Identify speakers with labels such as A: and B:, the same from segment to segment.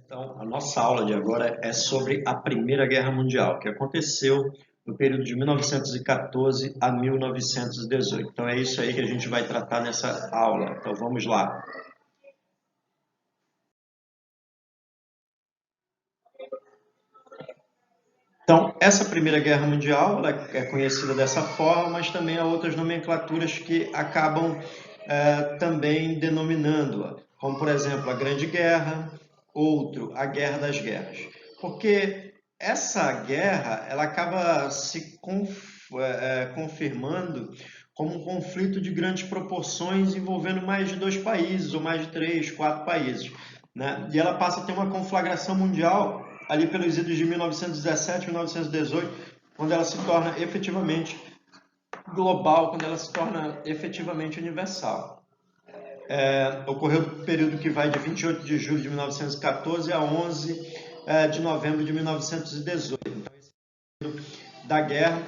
A: Então, a nossa aula de agora é sobre a Primeira Guerra Mundial, que aconteceu no período de 1914 a 1918. Então, é isso aí que a gente vai tratar nessa aula. Então, vamos lá. Então, essa Primeira Guerra Mundial ela é conhecida dessa forma, mas também há outras nomenclaturas que acabam também denominando-a, como, por exemplo, a Grande Guerra, outro, a Guerra das Guerras. Porque essa guerra ela acaba se confirmando como um conflito de grandes proporções envolvendo mais de dois países, ou mais de três, quatro países, né? E ela passa a ter uma conflagração mundial ali pelos idos de 1917, 1918, quando ela se torna efetivamente global, quando ela se torna efetivamente universal. Ocorreu no período que vai de 28 de julho de 1914 a 11 de novembro de 1918. Então, esse período da guerra,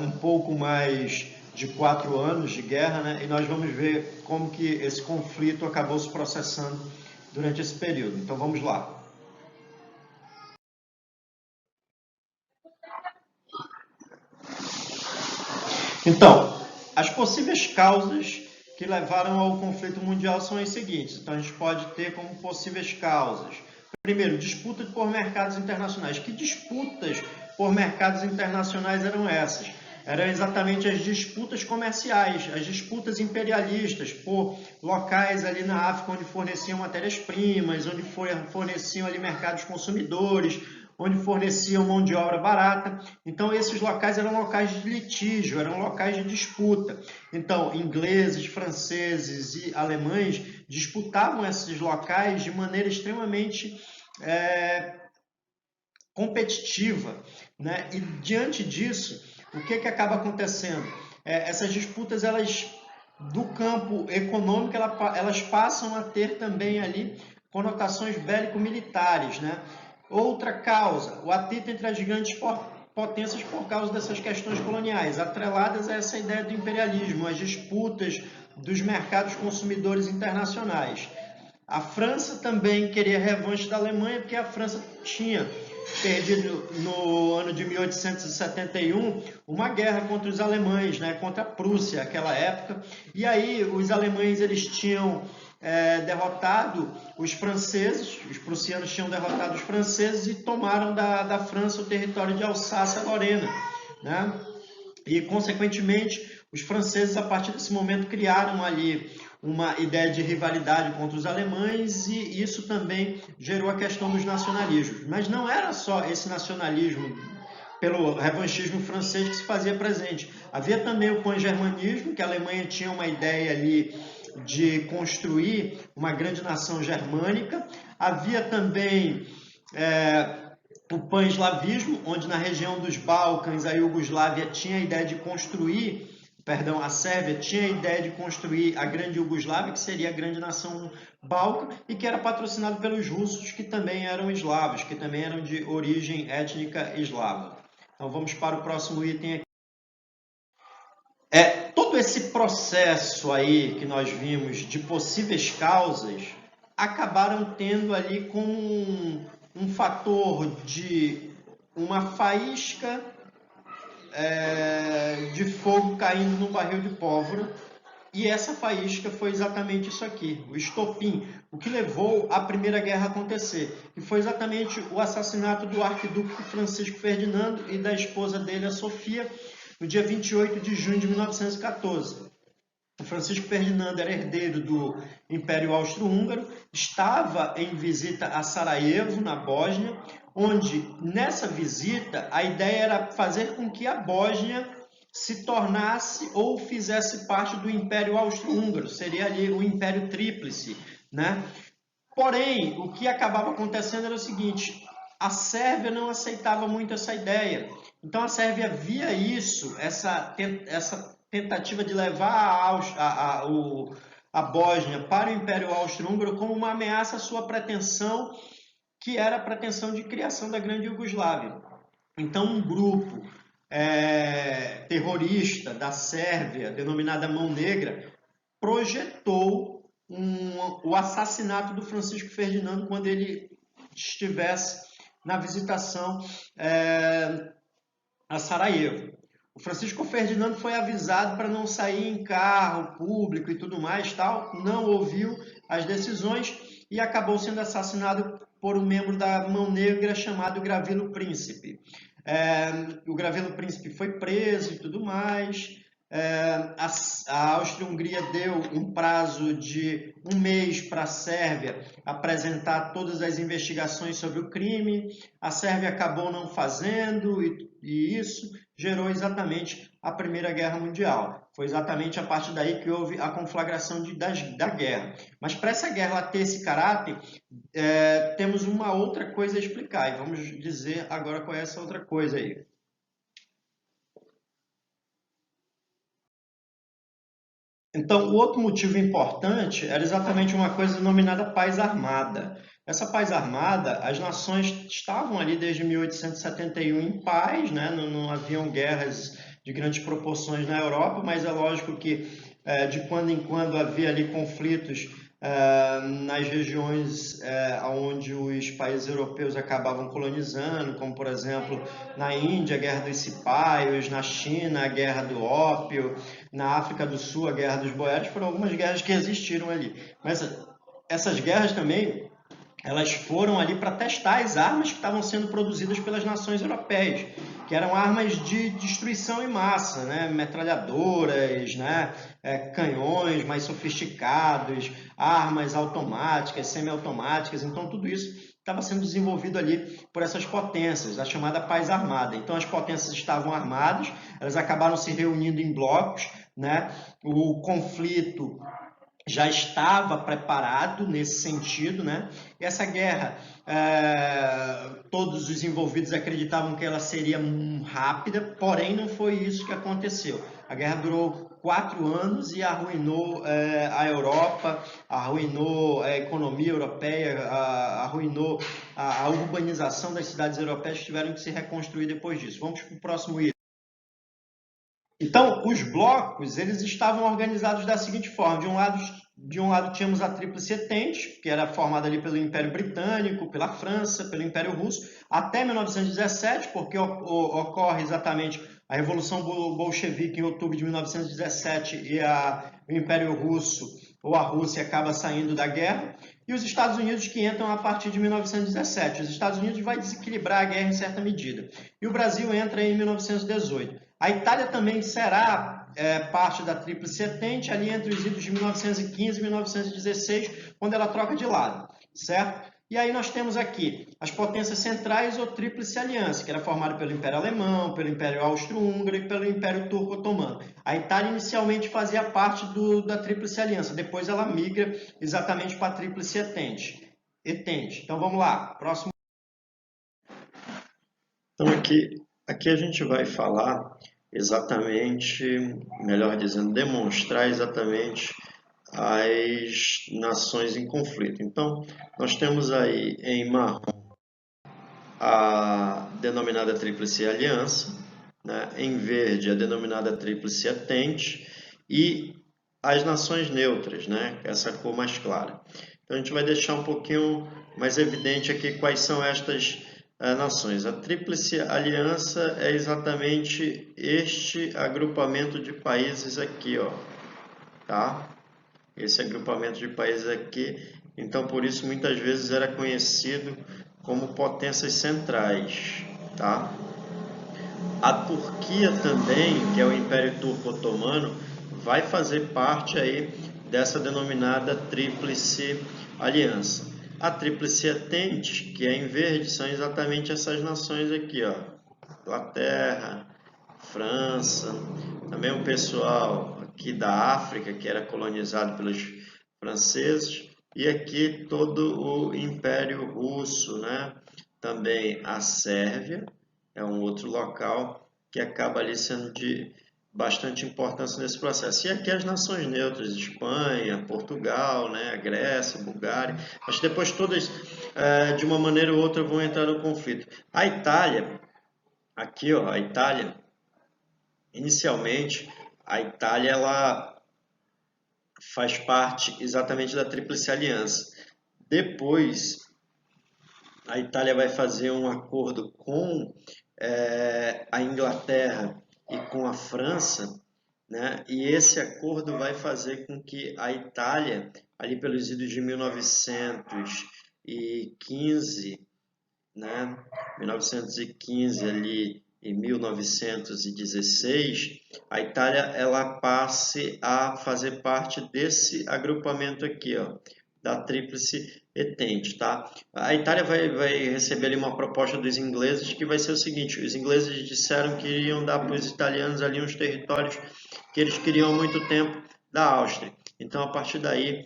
A: um pouco mais de 4 anos de guerra, né? E nós vamos ver como que esse conflito acabou se processando durante esse período. Então vamos lá. Então, as possíveis causas que levaram ao conflito mundial são as seguintes. Então, a gente pode ter como possíveis causas. Primeiro, disputa por mercados internacionais. Que disputas por mercados internacionais eram essas? Eram exatamente as disputas comerciais, as disputas imperialistas por locais ali na África onde forneciam matérias-primas, onde forneciam ali mercados consumidores, onde forneciam mão de obra barata. Então, esses locais eram locais de litígio, eram locais de disputa. Então, ingleses, franceses e alemães disputavam esses locais de maneira extremamente competitiva, né? E diante disso, o que acaba acontecendo? Essas disputas, elas do campo econômico, elas passam a ter também ali conotações bélico-militares, né? Outra causa, o atrito entre as grandes potências por causa dessas questões coloniais, atreladas a essa ideia do imperialismo, as disputas dos mercados consumidores internacionais. A França também queria revanche da Alemanha, porque a França tinha perdido no ano de 1871 uma guerra contra os alemães, né, contra a Prússia, naquela época. E aí os alemães eles tinham derrotado os franceses, os prussianos tinham derrotado os franceses e tomaram da França o território de Alsácia-Lorena, né? E, consequentemente, os franceses, a partir desse momento, criaram ali uma ideia de rivalidade contra os alemães e isso também gerou a questão dos nacionalismos. Mas não era só esse nacionalismo pelo revanchismo francês que se fazia presente. Havia também o pan-germanismo, que a Alemanha tinha uma ideia ali de construir uma grande nação germânica. Havia também o pan-eslavismo, onde na região dos Balcãs a Iugoslávia tinha a ideia de construir, perdão, a Sérvia tinha a ideia de construir a grande Iugoslávia, que seria a grande nação balcã, e que era patrocinado pelos russos, que também eram eslavos, que também eram de origem étnica eslava. Então vamos para o próximo item aqui. Todo esse processo aí que nós vimos de possíveis causas acabaram tendo ali como um fator de uma faísca de fogo caindo num barril de pólvora, e essa faísca foi exatamente isso aqui, o estopim, o que levou a Primeira Guerra a acontecer, e foi exatamente o assassinato do arquiduque Francisco Ferdinando e da esposa dele, a Sofia, no dia 28 de junho de 1914. O Francisco Ferdinando era herdeiro do Império Austro-Húngaro, estava em visita a Sarajevo, na Bósnia, onde nessa visita a ideia era fazer com que a Bósnia se tornasse ou fizesse parte do Império Austro-Húngaro, seria ali o Império Tríplice, né? Porém, o que acabava acontecendo era o seguinte, a Sérvia não aceitava muito essa ideia. Então a Sérvia via isso, essa tentativa de levar a Bósnia para o Império Austro-Húngaro como uma ameaça à sua pretensão, que era a pretensão de criação da Grande Iugoslávia. Então um grupo terrorista da Sérvia, denominada Mão Negra, projetou o assassinato do Francisco Ferdinando quando ele estivesse na visitação a Sarajevo. O Francisco Ferdinando foi avisado para não sair em carro público e tudo mais, tal, não ouviu as decisões e acabou sendo assassinado por um membro da Mão Negra chamado Gravilo Príncipe. O Gravilo Príncipe foi preso e tudo mais. A Áustria-Hungria deu um prazo de 1 mês para a Sérvia apresentar todas as investigações sobre o crime. A Sérvia acabou não fazendo e isso gerou exatamente a Primeira Guerra Mundial. Foi exatamente a partir daí que houve a conflagração da guerra. Mas para essa guerra ter esse caráter, temos uma outra coisa a explicar. E vamos dizer agora qual é essa outra coisa aí. Então, o outro motivo importante era exatamente uma coisa denominada paz armada. Essa paz armada, as nações estavam ali desde 1871 em paz, né? Não haviam guerras de grandes proporções na Europa, mas é lógico que de quando em quando havia ali conflitos nas regiões onde os países europeus acabavam colonizando, como por exemplo na Índia, a Guerra dos Cipaios, na China, a Guerra do Ópio, na África do Sul, a Guerra dos Boeros, foram algumas guerras que existiram ali. Mas essas guerras também, elas foram ali para testar as armas que estavam sendo produzidas pelas nações europeias, que eram armas de destruição em massa, né? Metralhadoras, né? Canhões mais sofisticados, armas automáticas, semiautomáticas. Então, tudo isso estava sendo desenvolvido ali por essas potências, a chamada paz armada. Então, as potências estavam armadas, elas acabaram se reunindo em blocos, né? O conflito já estava preparado nesse sentido, né? E essa guerra, todos os envolvidos acreditavam que ela seria rápida, porém não foi isso que aconteceu. A guerra durou 4 anos e arruinou a Europa, arruinou a economia europeia, arruinou a urbanização das cidades europeias que tiveram que se reconstruir depois disso. Vamos para o próximo item. Então, os blocos, eles estavam organizados da seguinte forma: de um lado tínhamos a Tríplice Entente, que era formada ali pelo Império Britânico, pela França, pelo Império Russo, até 1917, porque ocorre exatamente a Revolução Bolchevique em outubro de 1917 e o Império Russo, ou a Rússia, acaba saindo da guerra, e os Estados Unidos que entram a partir de 1917. Os Estados Unidos vai desequilibrar a guerra em certa medida, e o Brasil entra em 1918. A Itália também será parte da Tríplice Entente ali entre os idos de 1915 e 1916, quando ela troca de lado, certo? E aí nós temos aqui as potências centrais ou Tríplice Aliança, que era formada pelo Império Alemão, pelo Império Austro-Húngaro e pelo Império Turco-Otomano. A Itália inicialmente fazia parte da Tríplice Aliança, depois ela migra exatamente para a Tríplice Entente. Então vamos lá, próximo. Então aqui a gente vai falar exatamente, melhor dizendo, demonstrar exatamente as nações em conflito. Então, nós temos aí em marrom a denominada Tríplice Aliança, né? Em verde a denominada Tríplice Entente e as nações neutras, né? Essa cor mais clara. Então, a gente vai deixar um pouquinho mais evidente aqui quais são estas nações. A Tríplice Aliança é exatamente este agrupamento de países aqui, ó, tá? Esse agrupamento de países aqui, então por isso muitas vezes era conhecido como potências centrais, tá? A Turquia também, que é o Império Turco-Otomano, vai fazer parte aí dessa denominada Tríplice Aliança. A Tríplice Entente, que é em verde, são exatamente essas nações aqui, ó. Inglaterra, França, também o pessoal aqui da África, que era colonizado pelos franceses, e aqui todo o Império Russo, né? Também a Sérvia é um outro local que acaba ali sendo de bastante importância nesse processo. E aqui as nações neutras, Espanha, Portugal, né, Grécia, Bulgária, mas depois todas, de uma maneira ou outra, vão entrar no conflito. A Itália, aqui, ó, a Itália, inicialmente, a Itália ela faz parte exatamente da Tríplice Aliança. Depois, a Itália vai fazer um acordo com a Inglaterra e com a França, né? E esse acordo vai fazer com que a Itália, ali pelos idos de 1915, né? 1915 ali em 1916, a Itália ela passe a fazer parte desse agrupamento aqui, ó, da Tríplice Entente, tá? A Itália vai receber ali uma proposta dos ingleses que vai ser o seguinte: os ingleses disseram que iriam dar para os italianos ali uns territórios que eles queriam há muito tempo da Áustria. Então, a partir daí,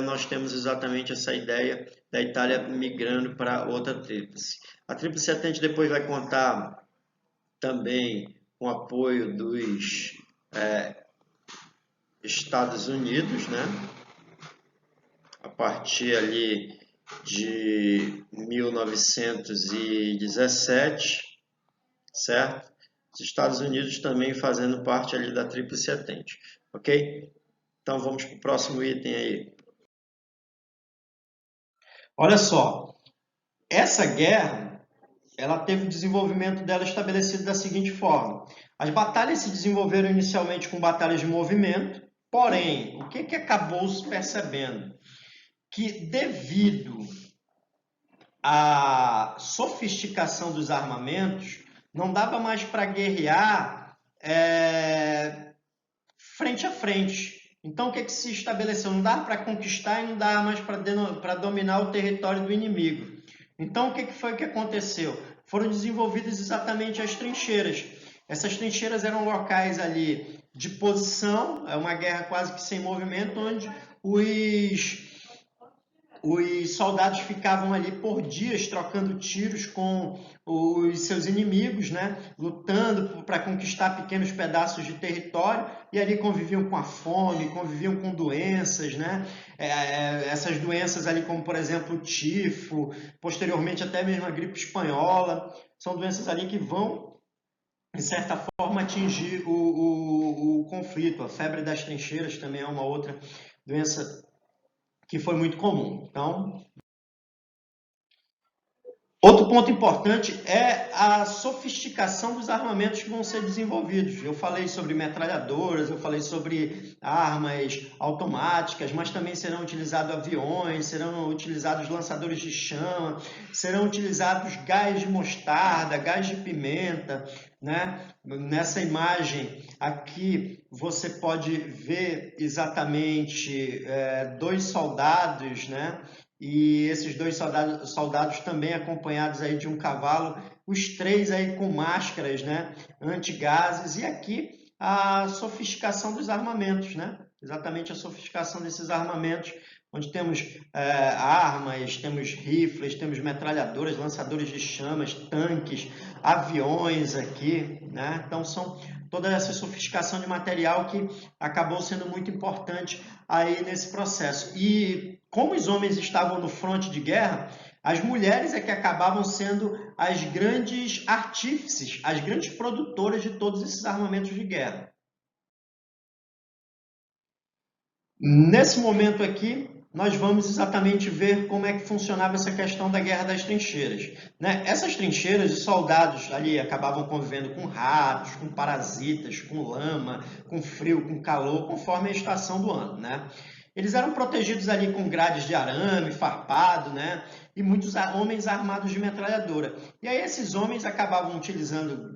A: nós temos exatamente essa ideia da Itália migrando para outra tríplice. A Tríplice Entente depois vai contar também com o apoio dos Estados Unidos, né? A partir ali de 1917, certo? Os Estados Unidos também fazendo parte ali da Tríplice Entente, ok? Então vamos para o próximo item aí. Olha só, essa guerra, ela teve o desenvolvimento dela estabelecido da seguinte forma: as batalhas se desenvolveram inicialmente com batalhas de movimento, porém, o que acabou se percebendo? Que devido à sofisticação dos armamentos, não dava mais para guerrear frente a frente. Então, o que se estabeleceu? Não dava para conquistar e não dava mais para dominar o território do inimigo. Então, o que foi que aconteceu? Foram desenvolvidas exatamente as trincheiras. Essas trincheiras eram locais ali de posição, é uma guerra quase que sem movimento, onde os soldados ficavam ali por dias trocando tiros com os seus inimigos, né? Lutando para conquistar pequenos pedaços de território, e ali conviviam com a fome, conviviam com doenças, né? Essas doenças ali, como por exemplo o tifo, posteriormente até mesmo a gripe espanhola, são doenças ali que vão, de certa forma, atingir o conflito. A febre das trincheiras também é uma outra doença que foi muito comum. Então, outro ponto importante é a sofisticação dos armamentos que vão ser desenvolvidos. Eu falei sobre metralhadoras, eu falei sobre armas automáticas, mas também serão utilizados aviões, serão utilizados lançadores de chama, serão utilizados gás de mostarda, gás de pimenta, né? Nessa imagem aqui você pode ver exatamente dois soldados, né? E esses dois soldados também acompanhados aí de um cavalo, os três aí com máscaras, né, antigases, e aqui a sofisticação dos armamentos, né, exatamente a sofisticação desses armamentos, onde temos armas, temos rifles, temos metralhadoras, lançadores de chamas, tanques, aviões aqui, né, então são toda essa sofisticação de material que acabou sendo muito importante aí nesse processo. E como os homens estavam no fronte de guerra, as mulheres é que acabavam sendo as grandes artífices, as grandes produtoras de todos esses armamentos de guerra. Nesse momento aqui, nós vamos exatamente ver como é que funcionava essa questão da guerra das trincheiras, né? Essas trincheiras, os soldados ali acabavam convivendo com ratos, com parasitas, com lama, com frio, com calor, conforme a estação do ano, né? Eles eram protegidos ali com grades de arame, farpado, né? E muitos homens armados de metralhadora. E aí esses homens acabavam utilizando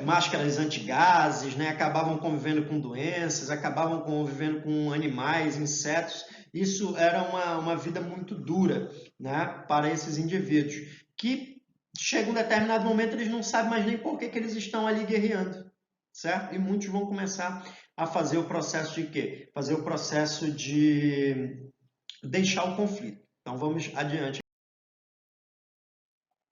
A: máscaras antigases, né? Acabavam convivendo com doenças, acabavam convivendo com animais, insetos. Isso era uma vida muito dura, né? Para esses indivíduos, que chega um determinado momento eles não sabem mais nem por que eles estão ali guerreando, certo? E muitos vão começar a fazer o processo de quê? Fazer o processo de deixar o conflito. Então vamos adiante.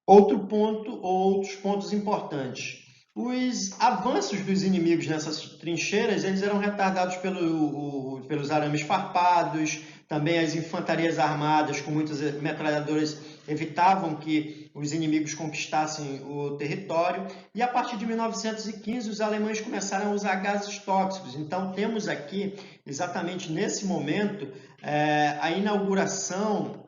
A: Outro ponto, ou outros pontos importantes. Os avanços dos inimigos nessas trincheiras, eles eram retardados pelos arames farpados, também as infantarias armadas com muitas metralhadoras evitavam que os inimigos conquistassem o território, e a partir de 1915 os alemães começaram a usar gases tóxicos. Então temos aqui, exatamente nesse momento, a inauguração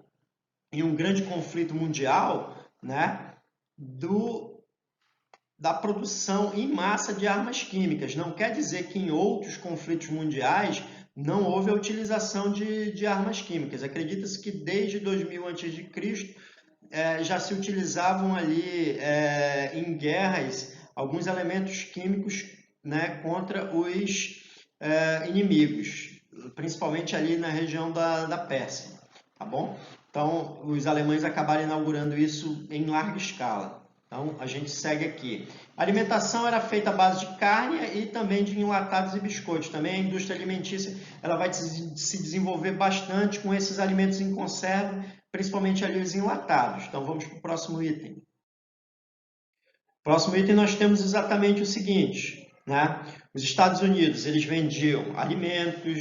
A: em um grande conflito mundial, né, da produção em massa de armas químicas. Não quer dizer que em outros conflitos mundiais não houve a utilização de armas químicas. Acredita-se que desde 2000 a.C. Já se utilizavam ali em guerras alguns elementos químicos, né, contra os inimigos, principalmente ali na região da Pérsia, tá bom? Então, os alemães acabaram inaugurando isso em larga escala. Então, a gente segue aqui. A alimentação era feita à base de carne e também de enlatados e biscoitos. Também a indústria alimentícia ela vai se desenvolver bastante com esses alimentos em conserva, principalmente ali os enlatados. Então, vamos para o próximo item. Próximo item nós temos exatamente o seguinte, né? Os Estados Unidos, eles vendiam alimentos,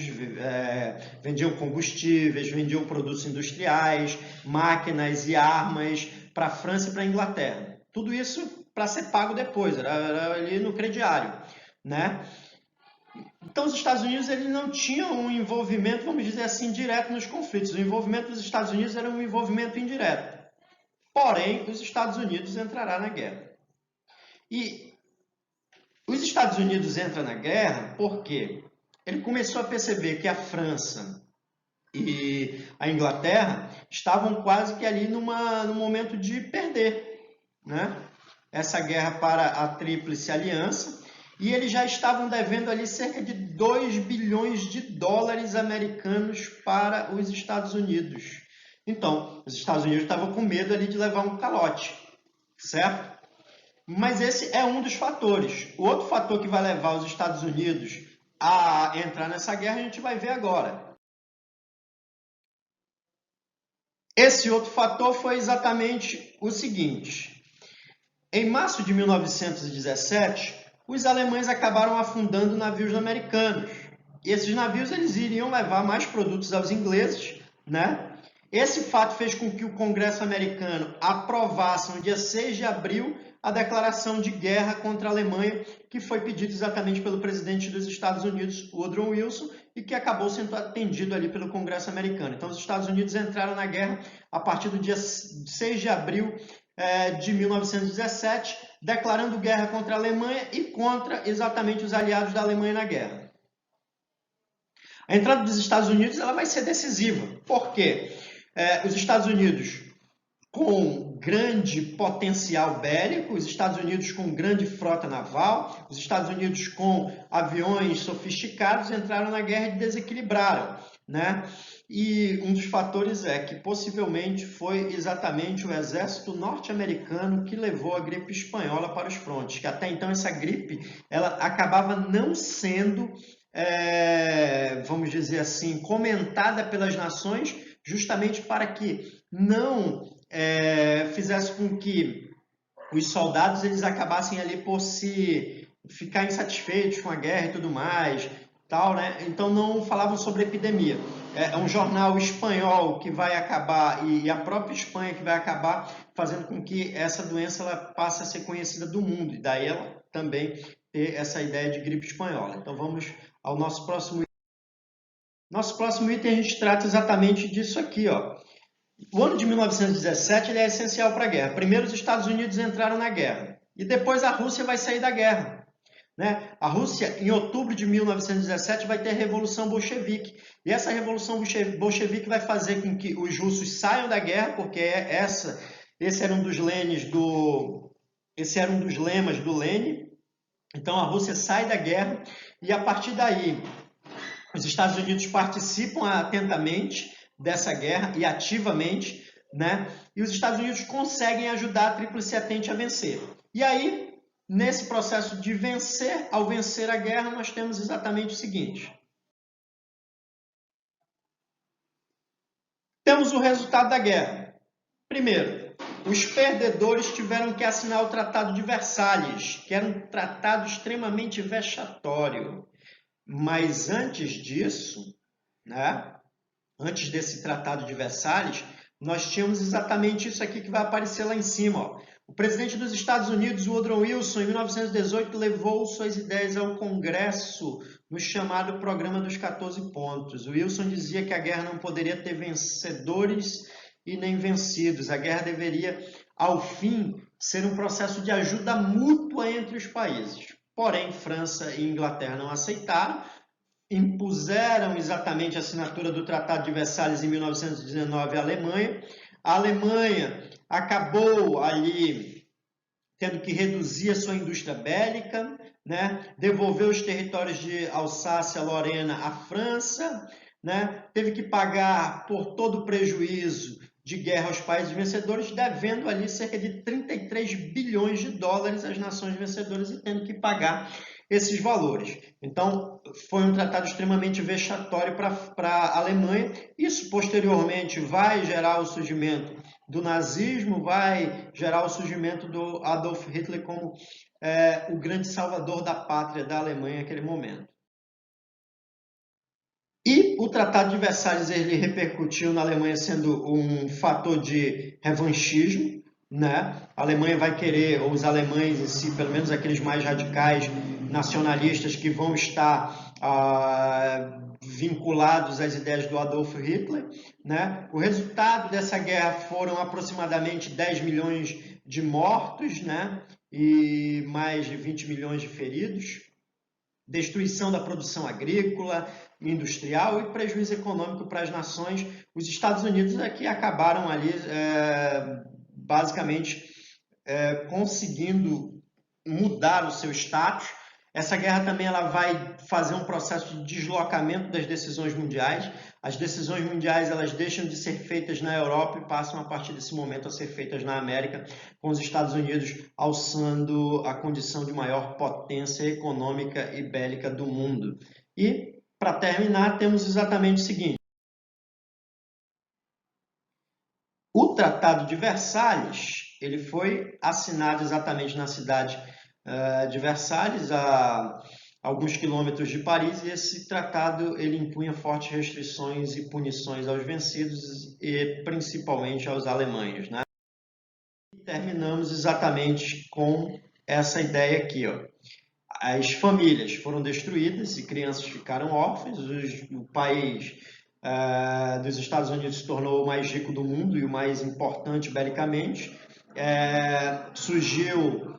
A: vendiam combustíveis, vendiam produtos industriais, máquinas e armas para a França e para a Inglaterra. Tudo isso para ser pago depois, era ali no crediário, né? Então, os Estados Unidos eles não tinham um envolvimento, vamos dizer assim, direto nos conflitos. O envolvimento dos Estados Unidos era um envolvimento indireto. Porém, os Estados Unidos entrará na guerra. E os Estados Unidos entram na guerra porque ele começou a perceber que a França e a Inglaterra estavam quase que ali no momento de perder, né, essa guerra para a Tríplice Aliança, e eles já estavam devendo ali cerca de 2 bilhões de dólares americanos para os Estados Unidos. Então, os Estados Unidos estavam com medo ali de levar um calote, certo? Mas esse é um dos fatores. O outro fator que vai levar os Estados Unidos a entrar nessa guerra a gente vai ver agora. Esse outro fator foi exatamente o seguinte. Em março de 1917, os alemães acabaram afundando navios americanos. E esses navios eles iriam levar mais produtos aos ingleses, né? Esse fato fez com que o Congresso americano aprovasse no dia 6 de abril a declaração de guerra contra a Alemanha, que foi pedido exatamente pelo presidente dos Estados Unidos, Woodrow Wilson, e que acabou sendo atendido ali pelo Congresso americano. Então, os Estados Unidos entraram na guerra a partir do dia 6 de abril de 1917, declarando guerra contra a Alemanha e contra exatamente os aliados da Alemanha na guerra. A entrada dos Estados Unidos ela vai ser decisiva. Por quê? Os Estados Unidos com grande potencial bélico, os Estados Unidos com grande frota naval, os Estados Unidos com aviões sofisticados entraram na guerra e desequilibraram, né? E um dos fatores é que possivelmente foi exatamente o exército norte-americano que levou a gripe espanhola para os frontes, que até então essa gripe ela acabava não sendo, vamos dizer assim, comentada pelas nações, justamente para que não fizesse com que os soldados eles acabassem ali por se ficar insatisfeitos com a guerra e tudo mais, tal, né? Então não falavam sobre epidemia. É um jornal espanhol que vai acabar, e a própria Espanha que vai acabar fazendo com que essa doença ela passe a ser conhecida do mundo, e daí ela também ter essa ideia de gripe espanhola. Então vamos ao nosso próximo item. Nosso próximo item a gente trata exatamente disso aqui, ó. O ano de 1917 ele é essencial para a guerra. Primeiro os Estados Unidos entraram na guerra e depois a Rússia vai sair da guerra, né? A Rússia, em outubro de 1917, vai ter a Revolução Bolchevique. E essa Revolução Bolchevique vai fazer com que os russos saiam da guerra, porque esse era um dos lemas do Lenin. Então a Rússia sai da guerra e a partir daí os Estados Unidos participam atentamente dessa guerra e ativamente, né? E os Estados Unidos conseguem ajudar a Tríplice Entente a vencer. E aí, nesse processo de vencer, ao vencer a guerra, nós temos exatamente o seguinte. Temos o resultado da guerra. Primeiro, os perdedores tiveram que assinar o Tratado de Versalhes, que era um tratado extremamente vexatório. Mas antes disso, né? Antes desse Tratado de Versalhes, nós tínhamos exatamente isso aqui que vai aparecer lá em cima. Ó. O presidente dos Estados Unidos, Woodrow Wilson, em 1918, levou suas ideias ao Congresso no chamado Programa dos 14 Pontos. O Wilson dizia que a guerra não poderia ter vencedores e nem vencidos. A guerra deveria, ao fim, ser um processo de ajuda mútua entre os países. Porém, França e Inglaterra não aceitaram, impuseram exatamente a assinatura do Tratado de Versalhes em 1919 à Alemanha. A Alemanha acabou ali tendo que reduzir a sua indústria bélica, né? Devolveu os territórios de Alsácia-Lorena à França, né? Teve que pagar por todo o prejuízo de guerra aos países vencedores, devendo ali cerca de 33 bilhões de dólares às nações vencedoras e tendo que pagar esses valores. Então, foi um tratado extremamente vexatório para a Alemanha. Isso, posteriormente, vai gerar o surgimento do nazismo, vai gerar o surgimento do Adolf Hitler como o grande salvador da pátria da Alemanha naquele momento. E o Tratado de Versalhes ele repercutiu na Alemanha sendo um fator de revanchismo, né? A Alemanha vai querer, ou os alemães em si, pelo menos aqueles mais radicais, nacionalistas que vão estar vinculados às ideias do Adolf Hitler, né? O resultado dessa guerra foram aproximadamente 10 milhões de mortos, né? E mais de 20 milhões de feridos, destruição da produção agrícola, industrial e prejuízo econômico para as nações. Os Estados Unidos é que acabaram ali basicamente conseguindo mudar o seu status. Essa guerra também ela vai fazer um processo de deslocamento das decisões mundiais. As decisões mundiais elas deixam de ser feitas na Europa e passam a partir desse momento a ser feitas na América, com os Estados Unidos alçando a condição de maior potência econômica e bélica do mundo. E, para terminar, temos exatamente o seguinte. O Tratado de Versalhes ele foi assinado exatamente na cidade de Versalhes, a alguns quilômetros de Paris, e esse tratado ele impunha fortes restrições e punições aos vencidos e principalmente aos alemães, né? E terminamos exatamente com essa ideia aqui, ó. As famílias foram destruídas e crianças ficaram órfãs, o país dos Estados Unidos se tornou o mais rico do mundo e o mais importante belicamente. Surgiu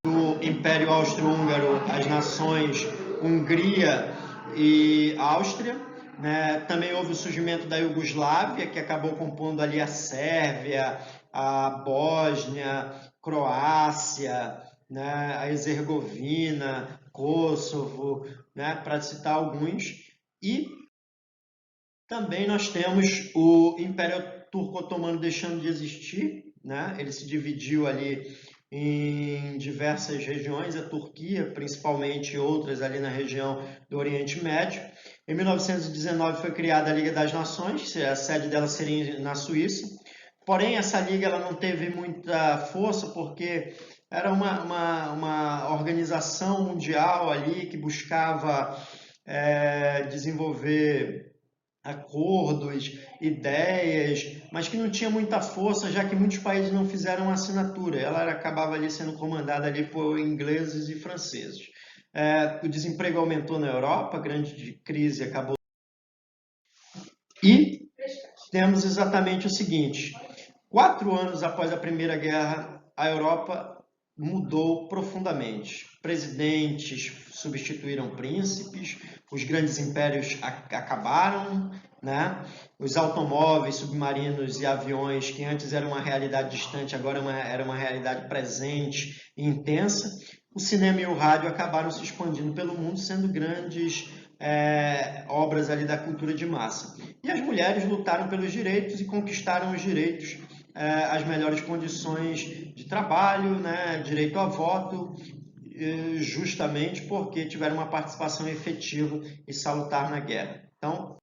A: do Império Austro-Húngaro as nações Hungria e Áustria, né? Também houve o surgimento da Iugoslávia, que acabou compondo ali a Sérvia, a Bósnia, Croácia, né? A Herzegovina, Kosovo, né? Para citar alguns. E também nós temos o Império Turco-Otomano deixando de existir, né? Ele se dividiu ali em diversas regiões, a Turquia principalmente, outras ali na região do Oriente Médio. Em 1919 foi criada a Liga das Nações, a sede dela seria na Suíça. Porém, essa liga ela não teve muita força porque era uma organização mundial ali que buscava desenvolver acordos, ideias, mas que não tinha muita força, já que muitos países não fizeram assinatura. Ela acabava ali sendo comandada ali por ingleses e franceses. O desemprego aumentou na Europa, a grande crise acabou. E temos exatamente o seguinte: 4 anos após a Primeira Guerra, a Europa mudou profundamente. Presidentes substituíram príncipes, os grandes impérios acabaram, né? Os automóveis, submarinos e aviões, que antes eram uma realidade distante, agora era uma realidade presente e intensa. O cinema e o rádio acabaram se expandindo pelo mundo, sendo grandes obras ali da cultura de massa. E as mulheres lutaram pelos direitos e conquistaram os direitos, as melhores condições de trabalho, né? Direito a voto, justamente porque tiveram uma participação efetiva e salutar na guerra. Então,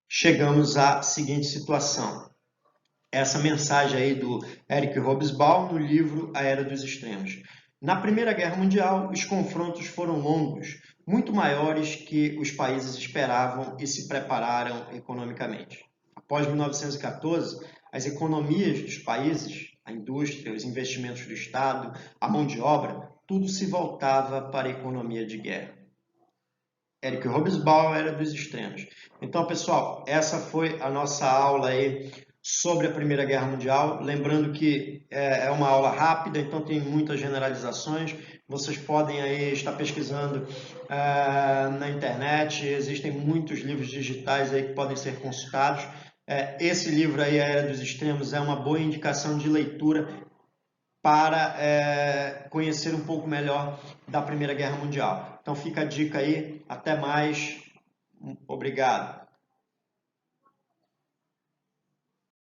A: chegamos à seguinte situação. Essa mensagem aí do Eric Hobsbawm no livro A Era dos Extremos. Na Primeira Guerra Mundial, os confrontos foram longos, muito maiores que os países esperavam e se prepararam economicamente. Após 1914, as economias dos países, a indústria, os investimentos do Estado, a mão de obra, tudo se voltava para a economia de guerra. Eric Hobsbawm, Era dos Extremos. Então, pessoal, essa foi a nossa aula aí sobre a Primeira Guerra Mundial. Lembrando que é uma aula rápida, então tem muitas generalizações. Vocês podem aí estar pesquisando na internet, existem muitos livros digitais aí que podem ser consultados. Esse livro aí, A Era dos Extremos, é uma boa indicação de leitura para conhecer um pouco melhor da Primeira Guerra Mundial. Então fica a dica aí, até mais, obrigado.